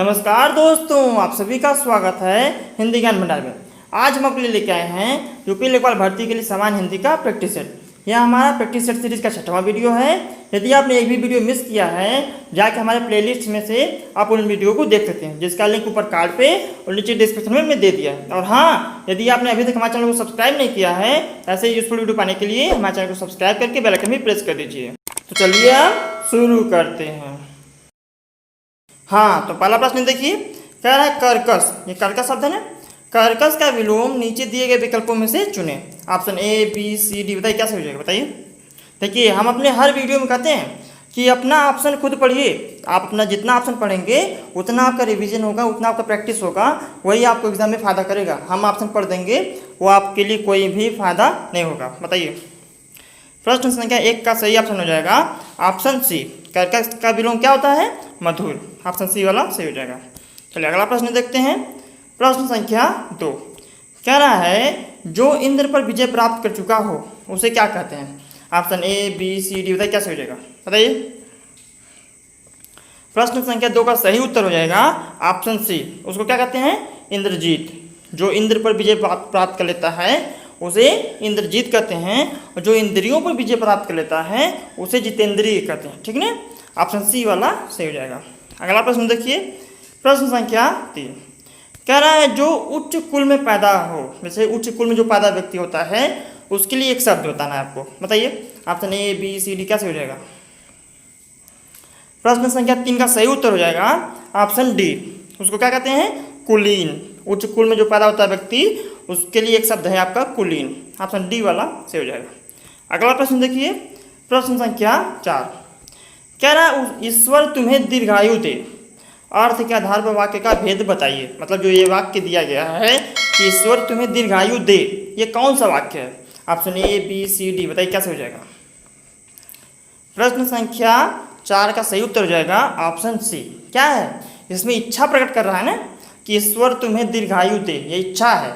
नमस्कार दोस्तों, आप सभी का स्वागत है हिंदी ज्ञान भंडार में। आज हम आपके लिए लेके आए हैं यूपी लेखपाल भर्ती के लिए सामान्य हिंदी का प्रैक्टिस सेट। यह हमारा प्रैक्टिस सेट सीरीज का 6वां वीडियो है। यदि आपने एक भी वीडियो मिस किया है, जाके हमारे प्लेलिस्ट में से आप उन वीडियो को देख सकते हैं, जिसका लिंक ऊपर कार्ड पे और नीचे डिस्क्रिप्शन में दे दिया है। और हाँ, यदि आपने अभी तक हमारे चैनल को सब्सक्राइब नहीं किया है, ऐसे ही यूजफुल वीडियो पाने के लिए हमारे चैनल को सब्सक्राइब करके बेल आइकन भी प्रेस कर दीजिए। तो चलिए आप शुरू करते हैं। हाँ, तो पहला प्रश्न देखिए, कह रहा है कर्कश। ये कर्कश शब्द है ना। कर्कश का विलोम नीचे दिए गए विकल्पों में से चुने। Option A, B, C, D. बताइए क्या सही हो जाएगा, बताइए। देखिए, हम अपने हर वीडियो में कहते हैं कि अपना ऑप्शन खुद पढ़िए। आप अपना जितना ऑप्शन पढ़ेंगे उतना आपका रिवीजन होगा, उतना आपका प्रैक्टिस होगा, वही आपको एग्जाम में फ़ायदा करेगा। हम ऑप्शन पढ़ देंगे, वो आपके लिए कोई भी फ़ायदा नहीं होगा। बताइए, प्रश्न संख्या 1 का सही ऑप्शन हो जाएगा ऑप्शन सी। कर्कश का विलोम क्या होता है? मधुर। ऑप्शन सी वाला सही हो जाएगा। चलिए अगला प्रश्न देखते हैं। प्रश्न संख्या 2 कह रहा है, जो इंद्र पर विजय प्राप्त कर चुका हो उसे क्या कहते हैं? Option A, B, C, D. बताइए क्या सही हो जाएगा, बताइए। प्रश्न संख्या 2 का सही उत्तर हो जाएगा ऑप्शन सी। उसको क्या कहते हैं? इंद्रजीत। जो इंद्र पर विजय प्राप्त कर लेता है उसे इंद्रजीत कहते हैं, और जो इंद्रियों पर विजय प्राप्त कर लेता है उसे जितेंद्रिय कहते हैं। ठीक है, ऑप्शन सी वाला सही हो जाएगा। अगला प्रश्न देखिए, प्रश्न संख्या 3 कह रहा है, जो उच्च कुल में पैदा हो, जैसे उच्च कुल में जो पैदा व्यक्ति होता है उसके लिए एक शब्द बताना है आपको। बताइए, option A, B, C, D. क्या सही हो जाएगा? प्रश्न संख्या 3 का सही उत्तर हो जाएगा ऑप्शन डी। उसको क्या कहते हैं? कुलीन। उच्च कुल में जो पैदा होता है व्यक्ति, उसके लिए एक शब्द है आपका कुलीन। ऑप्शन डी वाला सही हो जाएगा। अगला प्रश्न देखिए, प्रश्न संख्या 4 कह रहा है, ईश्वर तुम्हें दीर्घायु दे। अर्थ के आधार पर वाक्य का भेद बताइए। मतलब जो ये वाक्य दिया गया है कि ईश्वर तुम्हें दीर्घायु दे, ये कौन सा वाक्य है? Option A, B, C, D. बताइए क्या सही हो जाएगा? प्रश्न संख्या 4 का सही उत्तर हो जाएगा ऑप्शन सी। क्या है? इसमें इच्छा प्रकट कर रहा है ना कि ईश्वर तुम्हें दीर्घायु दे, ये इच्छा है।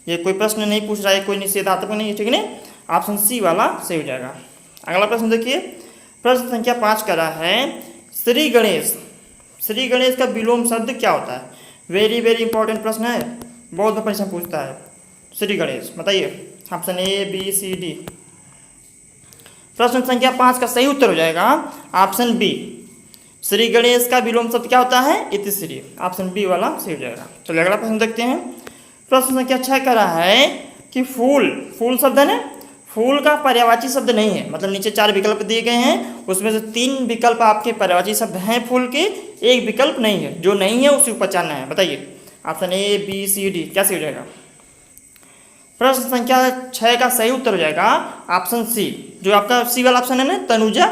ये कोई प्रश्न नहीं पूछ रहा है, कोई निषेधात्मक नहीं है। ठीक है, ऑप्शन सी वाला सही हो जाएगा। अगला प्रश्न देखिए, प्रश्न संख्या 5 कर रहा है, श्री गणेश। श्री गणेश का विलोम शब्द क्या होता है? वेरी वेरी इंपॉर्टेंट प्रश्न है, बहुत बार परीक्षा पूछता है। श्री गणेश बताइए, option A, B, C, D. प्रश्न संख्या 5 का सही उत्तर हो जाएगा ऑप्शन बी। श्री गणेश का विलोम शब्द क्या होता है? इतिश्री। ऑप्शन बी वाला सही हो जाएगा। चलिए अगला प्रश्न देखते हैं। प्रश्न संख्या 6 कर रहा है कि फूल। फूल शब्द है ना, फूल का पर्यायवाची शब्द नहीं है। मतलब नीचे 4 विकल्प दिए गए हैं, उसमें से 3 विकल्प आपके पर्यायवाची शब्द हैं फूल के, एक विकल्प नहीं है। जो नहीं है उसे पहचानना है। बताइए, option A, B, C, D. क्या सही हो जाएगा? प्रश्न संख्या 6 का सही उत्तर हो जाएगा ऑप्शन सी। जो आपका सी वाला ऑप्शन है ना, तनुजा।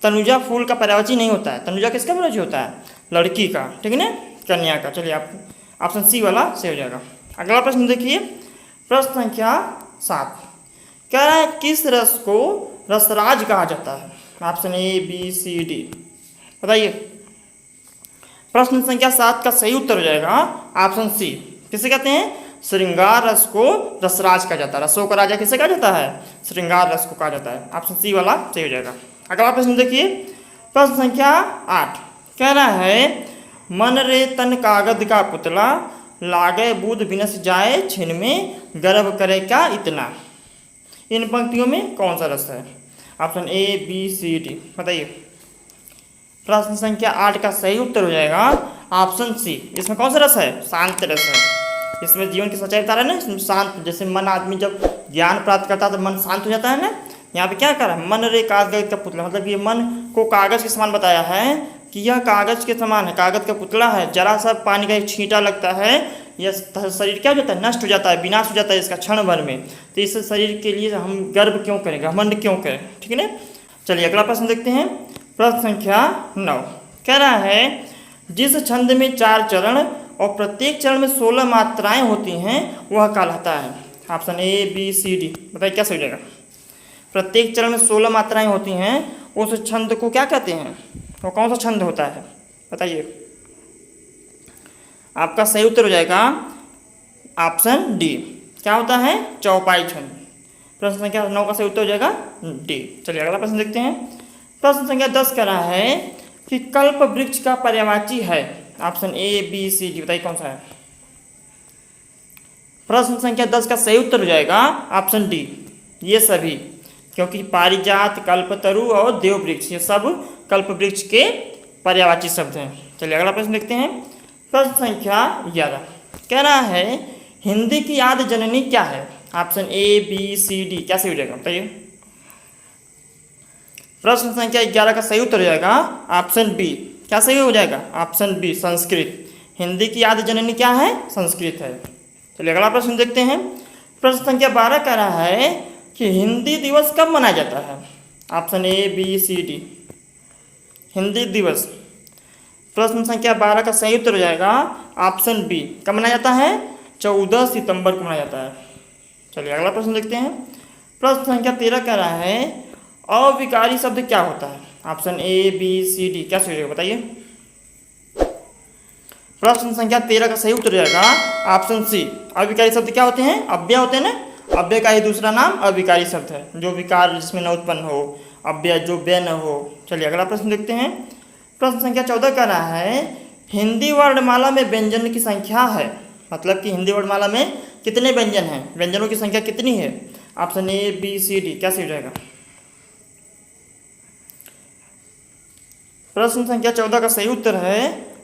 तनुजा फूल का पर्यायवाची नहीं होता है। तनुजा किसका पर्यायवाची होता है? लड़की का। ठीक है ना, कन्या का। चलिए आप ऑप्शन सी वाला सही हो जाएगा। अगला प्रश्न देखिए, प्रश्न संख्या 7 कह रहा है, किस रस को रसराज कहा जाता है? Option A, B, C, D. बताइए, प्रश्न संख्या 7 का सही उत्तर हो जाएगा ऑप्शन सी। किसे कहते हैं? श्रृंगार रस को रसराज कहा जाता है। रसों का राजा किसे कहा जाता है? श्रृंगार रस को कहा जाता है। ऑप्शन सी वाला सही हो जाएगा। अगला प्रश्न देखिए, प्रश्न संख्या 8 कह रहा है, मन रे तन कागद का पुतला, लागे बूद बिनस जाए छिन में, गर्व करे क्या इतना। इन पंक्तियों में कौन सा रस है? Option A, B, C, D. बताइए, प्रश्न संख्या 8 का सही उत्तर हो जाएगा ऑप्शन सी। इसमें कौन सा रस है? शांत रस है। इसमें जीवन की सच्चाई बता रहा है ना, इसमें शांत। जैसे मन, आदमी जब ज्ञान प्राप्त करता है तो मन शांत हो जाता है ना। यहाँ पे क्या कर रहा है? मन रे कागज का पुतला। मतलब ये मन को कागज के समान बताया है कि यह कागज के समान है, कागज का पुतला है। जरा सा पानी का एक छींटा लगता है, यह शरीर क्या हो जाता है? नष्ट हो जाता है, विनाश हो जाता है इसका क्षण भर में। तो इस शरीर के लिए हम गर्व क्यों करें, घमंड क्यों करें? ठीक है ना। चलिए अगला प्रश्न देखते हैं। प्रश्न संख्या 9 कह रहा है, जिस छंद में 4 चरण और प्रत्येक चरण में 16 मात्राएं होती हैं वह कहलाता है। Option A, B, C, D. बताइए क्या सही हो जाएगा? प्रत्येक चरण में 16 मात्राएं होती हैं, उस छंद को क्या कहते हैं? वो कौन सा छंद होता है? बताइए, आपका सही उत्तर हो जाएगा ऑप्शन डी। क्या होता है? चौपाई छंद। प्रश्न संख्या 9 का सही उत्तर हो जाएगा डी। चलिए अगला प्रश्न देखते हैं। प्रश्न संख्या 10 कह रहा है कि कल्प वृक्ष का पर्यायवाची है। Option A B C D, बताइए कौन सा है। प्रश्न संख्या 10 का सही उत्तर हो जाएगा ऑप्शन डी, ये सभी, क्योंकि पारिजात, कल्पतरु और देववृक्ष ये सब कल्पवृक्ष के पर्यायवाची शब्द हैं। चलिए अगला प्रश्न देखते हैं। प्रश्न संख्या 11 कह रहा है हिंदी की आदि जननी क्या है। Option A B C D, क्या सही हो जाएगा बताइए। प्रश्न संख्या 11 का सही उत्तर हो जाएगा ऑप्शन बी, क्या सही हो जाएगा ऑप्शन बी, संस्कृत। हिंदी की आदि जननी क्या है, संस्कृत है। चलिए अगला प्रश्न देखते हैं। प्रश्न संख्या 12 कह रहा है कि हिंदी दिवस कब मनाया जाता है। Option A B C D, Hindi दिवस। प्रश्न संख्या 12 का सही उत्तर हो जाएगा ऑप्शन बी, कब मनाया जाता है, 14 सितंबर को मनाया जाता है। चलिए अगला प्रश्न देखते हैं। प्रश्न संख्या 13 कह रहा है अविकारी शब्द क्या होता है। Option A B C D, क्या सही होगा बताइए। प्रश्न संख्या 13 का सही उत्तर हो जाएगा ऑप्शन सी, अविकारी शब्द क्या होते हैं, अव्यय होते हैं ना। अव्यय का ही दूसरा नाम अविकारी शब्द है, जो विकार जिसमें न उत्पन्न हो, अव्यय जो व्यय न हो। चलिए अगला प्रश्न देखते हैं। प्रश्न संख्या 14 कह रहा है हिंदी वर्णमाला में व्यंजन की संख्या है, मतलब कि हिंदी वर्णमाला में कितने व्यंजन हैं, व्यंजनों की संख्या कितनी है। Option A B C D, क्या सही हो जाएगा। प्रश्न संख्या 14 का सही उत्तर है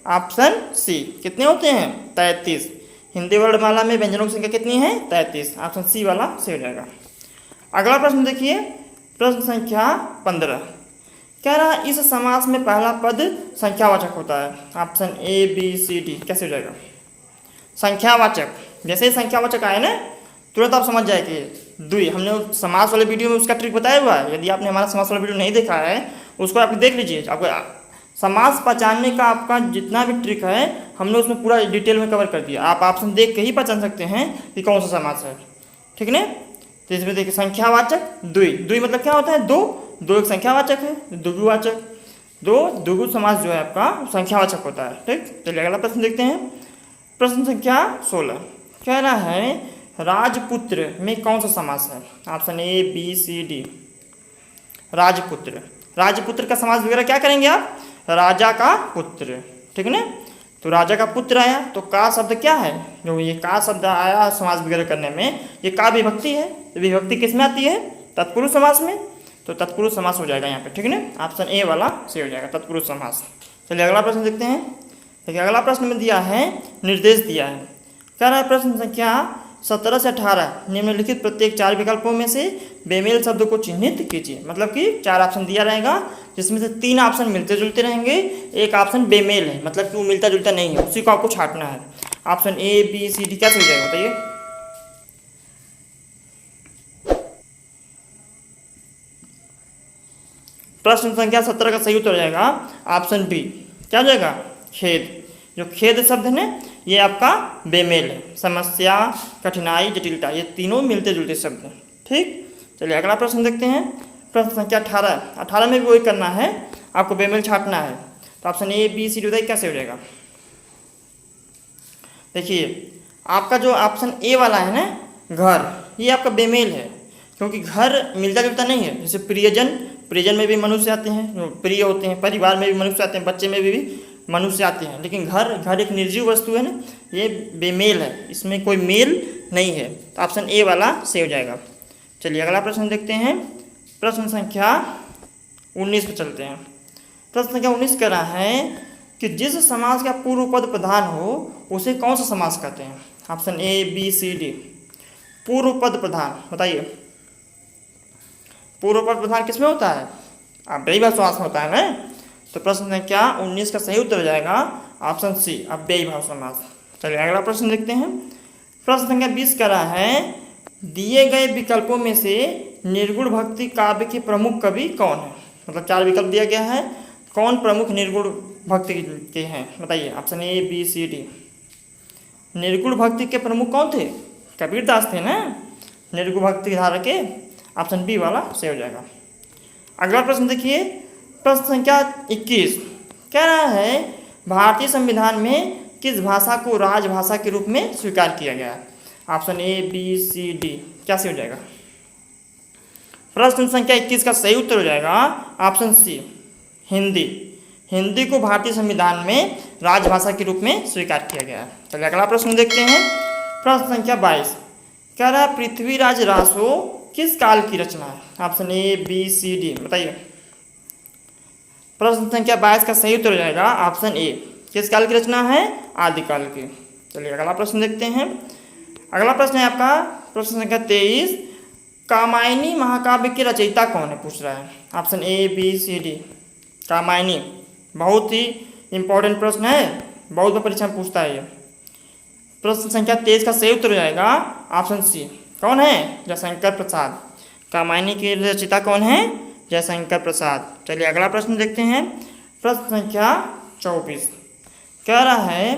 ऑप्शन सी, कितने होते हैं, 33। हिंदी वर्णमाला में व्यंजनों की संख्या कितनी है, 33। ऑप्शन सी वाला सही हो जाएगा। अगला प्रश्न देखिए। प्रश्न संख्या 15 कह रहा है इस समास में पहला पद संख्यावाचक होता है। Option A B C D, कैसे हो जाएगा। संख्यावाचक, जैसे ही संख्यावाचक आए ना तुरंत आप समझ जाए कि द्वि, हमने समास वाले वीडियो में उसका ट्रिक बताया हुआ है। यदि आपने हमारा समास वाला वीडियो नहीं देखा है उसको आप देख लीजिए। आपको समास पहचानने का आपका जितना भी ट्रिक है हमने उसमें पूरा डिटेल में कवर कर दिया। आप ऑप्शन देख के ही पहचान सकते हैं कि कौन सा समास है, ठीक है ना। तो इसमें देखिए संख्यावाचक द्वि, द्वि मतलब क्या होता है, दो, दो एक संख्यावाचक है, द्विगुवाचक, दो द्विगु समास जो है आपका संख्यावाचक होता है, ठीक। चलिए अगला प्रश्न देखते हैं। प्रश्न संख्या 16 कह रहा है राजपुत्र में कौन सा समास है। Option A B C D, राजपुत्र। राजपुत्र का समास वगैरह क्या करेंगे आप, राजा का पुत्र, ठीक है ना। तो राजा का पुत्र आया तो का शब्द क्या है, जो ये का शब्द आया समास वगैरह करने में, ये का विभक्ति है। तो विभक्ति किस में आती है, तत्पुरुष समास में। तो तत्पुरुष समास हो जाएगा यहाँ पे, ठीक है ना। ऑप्शन ए वाला सही हो जाएगा, तत्पुरुष समास। चलिए अगला प्रश्न देखते हैं। देखिए अगला प्रश्न में दिया है, निर्देश दिया है। कह रहा है प्रश्न संख्या 17 से 18 निम्नलिखित प्रत्येक 4 विकल्पों में से बेमेल शब्द को चिन्हित कीजिए। मतलब कि 4 ऑप्शन दिया रहेगा जिसमें से 3 ऑप्शन मिलते जुलते रहेंगे, एक ऑप्शन बेमेल है, मतलब कि वो मिलता जुलता नहीं है, उसी को आपको छांटना है। Option A B C D, क्या सही जाएगा बताइए। प्रश्न संख्या 17 का सही उत्तर हो जाएगा ऑप्शन बी, क्या हो जाएगा, खेद। जो खेद शब्द है ना ये आपका बेमेल है। समस्या, कठिनाई, जटिलता, ये तीनों मिलते जुलते शब्द हैं, ठीक। चलिए अगला प्रश्न देखते हैं। प्रश्न संख्या 18 में भी वही करना है, आपको बेमेल छांटना है। तो option A B C D बताइए कैसे हो जाएगा। देखिए आपका जो ऑप्शन ए वाला है ना घर, ये आपका बेमेल है, क्योंकि घर मिलता जुलता नहीं है। जैसे प्रियजन, प्रियजन में भी मनुष्य आते हैं, जो प्रिय होते हैं, परिवार में भी मनुष्य आते हैं, बच्चे में भी मनुष्य आते हैं, लेकिन घर एक निर्जीव वस्तु है ना, ये बेमेल है, इसमें कोई मेल नहीं है। तो ऑप्शन ए वाला सही हो जाएगा। चलिए अगला प्रश्न देखते हैं। प्रश्न संख्या 19 पे चलते हैं। प्रश्न संख्या 19 कह रहा है कि जिस समास का पूर्व पद प्रधान हो उसे कौन सा समास कहते हैं। Option A B C D, पूर्व पद प्रधान, बताइए। पूर्व पद प्रधान किसमें होता है, अव्ययीभाव समास में होता है ना। तो प्रश्न संख्या 19 का सही उत्तर हो जाएगा ऑप्शन सी, अव्ययीभाव समास। चलिए अगला प्रश्न देखते हैं। प्रश्न संख्या 20 कह रहा है दिए गए विकल्पों में से निर्गुण भक्ति काव्य के प्रमुख कवि कौन है। मतलब 4 विकल्प दिया गया है, कौन प्रमुख निर्गुण भक्ति के हैं बताइए। Option A B C D, निर्गुण भक्ति के प्रमुख कौन थे, कबीरदास थे ना निर्गुण भक्ति धारा के। ऑप्शन बी वाला सही हो जाएगा। अगला प्रश्न देखिए। प्रश्न संख्या 21 कह रहा है भारतीय संविधान में किस भाषा को राजभाषा के रूप में स्वीकार किया गया है। Option A B C D, क्या सही हो जाएगा। प्रश्न संख्या 21 का सही उत्तर हो जाएगा ऑप्शन सी, हिंदी। हिंदी को भारतीय संविधान में राजभाषा के रूप में स्वीकार किया गया है। चलिए अगला प्रश्न देखते हैं। प्रश्न संख्या 22 कह रहा है पृथ्वीराज रासो किस काल की रचना है? Option A B C D बताइए। प्रश्न संख्या 22 का सही उत्तर हो जाएगा ऑप्शन ए। किस काल की रचना है? आदिकाल की। चलिए अगला प्रश्न देखते हैं। अगला प्रश्न है आपका प्रश्न संख्या 23 कामायनी महाकाव्य के रचयिता कौन है पूछ रहा है। Option A B C D. Kamayani बहुत ही इंपॉर्टेंट प्रश्न है, बहुत बार परीक्षा में पूछता है ये। प्रश्न संख्या 23 का सही उत्तर हो जाएगा ऑप्शन सी। कौन है? जयशंकर प्रसाद। कामायनी के रचयिता कौन है? जयशंकर प्रसाद। चलिए अगला प्रश्न देखते हैं। प्रश्न संख्या 24 कह रहा है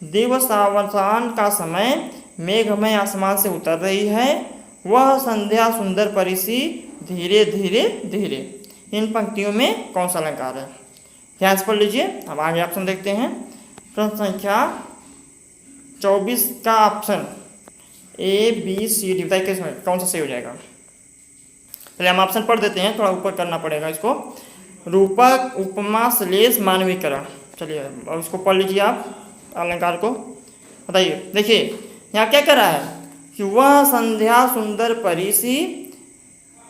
दिवसावसान का समय मेघमय आसमान से उतर रही है, वह संध्या सुंदर परिसी धीरे धीरे धीरे। इन पंक्तियों में कौन सा अलंकार है? ध्यान से पढ़ लीजिए। अब आगे ऑप्शन देखते हैं। प्रश्न संख्या 24 का option A B C D बताइए किसमें कौन सा सही हो जाएगा। पहले हम ऑप्शन पढ़ देते हैं, थोड़ा ऊपर करना पड़ेगा इसको। रूपक उपमा श्लेष मानवीकरण। चलिए अब इसको पढ़ लीजिए आप अलंकार को बताइए। देखिए यहाँ क्या कह रहा है कि वह संध्या सुंदर परिसी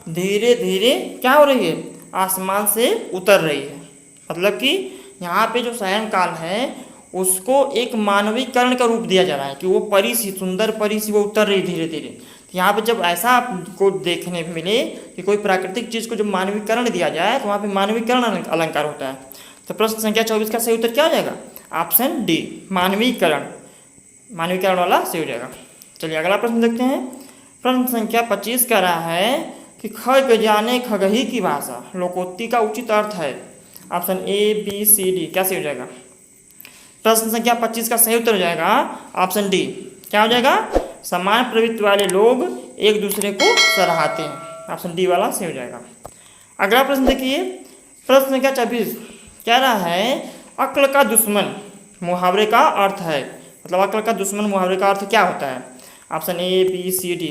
धीरे धीरे क्या हो रही है? आसमान से उतर रही है। मतलब कि यहाँ पे जो सायंकाल है उसको एक मानवीकरण का रूप दिया जा रहा है कि वो परिसी सुंदर परिसी वो उतर रही धीरे धीरे। यहाँ पे जब ऐसा आपको देखने मिले कि कोई प्राकृतिक चीज़ को जब मानवीकरण दिया जाए तो वहाँ पे मानवीकरण अलंकार होता है। तो प्रश्न संख्या 24 का सही उत्तर क्या हो जाएगा? Option D मानवीकरण। मानवीकरण वाला सही हो जाएगा। चलिए अगला प्रश्न देखते हैं। प्रश्न संख्या 25 कह रहा है कि खग जाने खगही की भाषा लोकोक्ति का उचित अर्थ है। Option A B C D क्या सही हो जाएगा? प्रश्न संख्या 25 का सही उत्तर हो जाएगा ऑप्शन डी। क्या हो जाएगा? समान प्रवृत्ति वाले लोग एक दूसरे को सराहते हैं। ऑप्शन डी वाला सही हो जाएगा। अगला प्रश्न देखिए। प्रश्न संख्या 26 कह रहा है अक्ल का दुश्मन मुहावरे का अर्थ है। मतलब अक्ल का दुश्मन मुहावरे का अर्थ क्या होता है? Option A B C D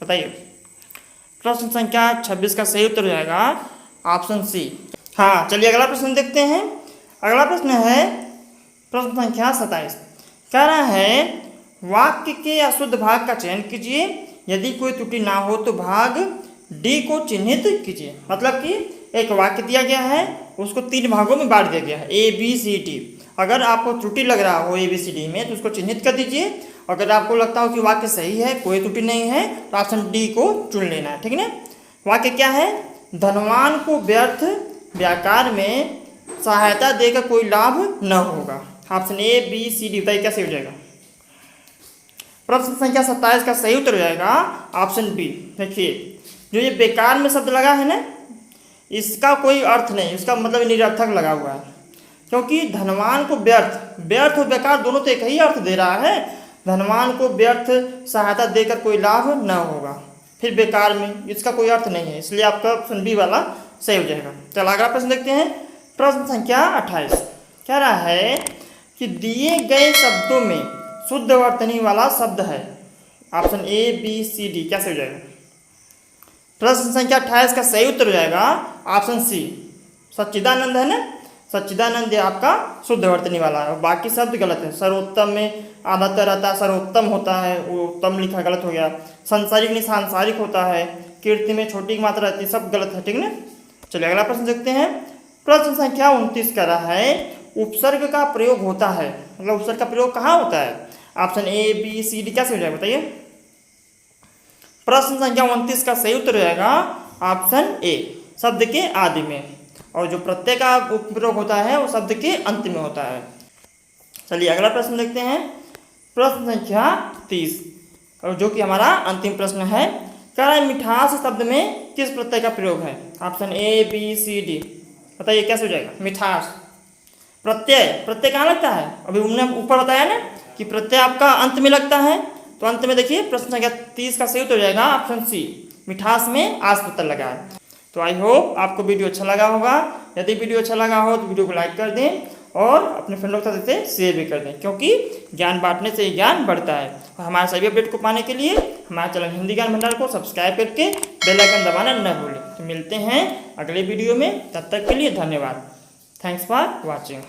बताइए। प्रश्न संख्या 26 का सही उत्तर हो जाएगा ऑप्शन सी। हाँ चलिए अगला प्रश्न देखते हैं। अगला प्रश्न है प्रश्न संख्या 27 कह रहा है वाक्य के अशुद्ध भाग का चयन कीजिए, यदि कोई त्रुटि ना हो तो भाग डी को चिन्हित कीजिए। मतलब कि एक वाक्य दिया गया है उसको 3 भागों में बांट दिया गया है ए बी सी डी। अगर आपको त्रुटि लग रहा हो ए बी सी डी में तो उसको चिन्हित कर दीजिए। अगर आपको लगता हो कि वाक्य सही है कोई त्रुटि नहीं है तो ऑप्शन डी को चुन लेना है। ठीक है ना। वाक्य क्या है? धनवान को व्यर्थ व्यापार में सहायता देकर कोई लाभ न होगा। Option A B C D बताइए क्या सही हो जाएगा। प्रश्न संख्या 27 का सही उत्तर हो जाएगा ऑप्शन बी। देखिए जो ये बेकार में शब्द लगा है ना इसका कोई अर्थ नहीं, इसका मतलब निरर्थक लगा हुआ है। क्योंकि धनवान को व्यर्थ और बेकार दोनों तो एक ही अर्थ दे रहा है। धनवान को व्यर्थ सहायता देकर कोई लाभ न होगा, फिर बेकार में इसका कोई अर्थ नहीं है, इसलिए आपका ऑप्शन बी वाला सही हो जाएगा। चलो अगला प्रश्न देखते हैं। प्रश्न संख्या 28 कह रहा है कि दिए गए शब्दों में शुद्ध वर्तनी वाला शब्द है। Option A B C D क्या सही हो जाएगा। प्रश्न संख्या 28 का सही उत्तर हो जाएगा ऑप्शन सी सच्चिदानंद है ना। सच्चिदानंद आपका शुद्ध वर्तनी वाला है और बाकी शब्द गलत है। सर्वोत्तम में आधाता रहता है, सर्वोत्तम होता है, वो उत्तम लिखा गलत हो गया। संसारिक नहीं सांसारिक होता है। कीर्ति में छोटी मात्रा रहती है, सब गलत है। ठीक ना। चलिए अगला प्रश्न देखते हैं। प्रश्न संख्या 29 कह रहा है उपसर्ग का प्रयोग होता है। मतलब उपसर्ग का प्रयोग कहाँ होता है? Option A B C D क्या सही हो जाएगा बताइए। प्रश्न संख्या 29 का सही उत्तर हो जाएगा ऑप्शन ए शब्द के आदि में, और जो प्रत्यय का प्रयोग होता है वो शब्द के अंत में होता है। चलिए अगला प्रश्न देखते हैं। प्रश्न संख्या 30 और जो कि हमारा अंतिम प्रश्न है कह रहा है मिठास शब्द में किस प्रत्यय का प्रयोग है? Option A B C D बताइए कैसे हो जाएगा। मिठास प्रत्यय कहाँ लगता है? अभी हमने ऊपर बताया ना कि प्रत्यय आपका अंत में लगता है, तो अंत में देखिए प्रश्न संख्या 30 का सही उत्तर हो जाएगा ऑप्शन सी मिठास में आस प्रत्यय लगा है। तो आई होप आपको वीडियो अच्छा लगा होगा। यदि वीडियो अच्छा लगा हो तो वीडियो को लाइक कर दें और अपने फ्रेंडों के साथ इसे शेयर भी कर दें, क्योंकि ज्ञान बांटने से ज्ञान बढ़ता है। और हमारे सभी अपडेट को पाने के लिए हमारे चैनल हिंदी ज्ञान भंडार को सब्सक्राइब करके बेल आइकन दबाना न भूलें। तो मिलते हैं अगले वीडियो में, तब तक के लिए धन्यवाद। Thanks for watching.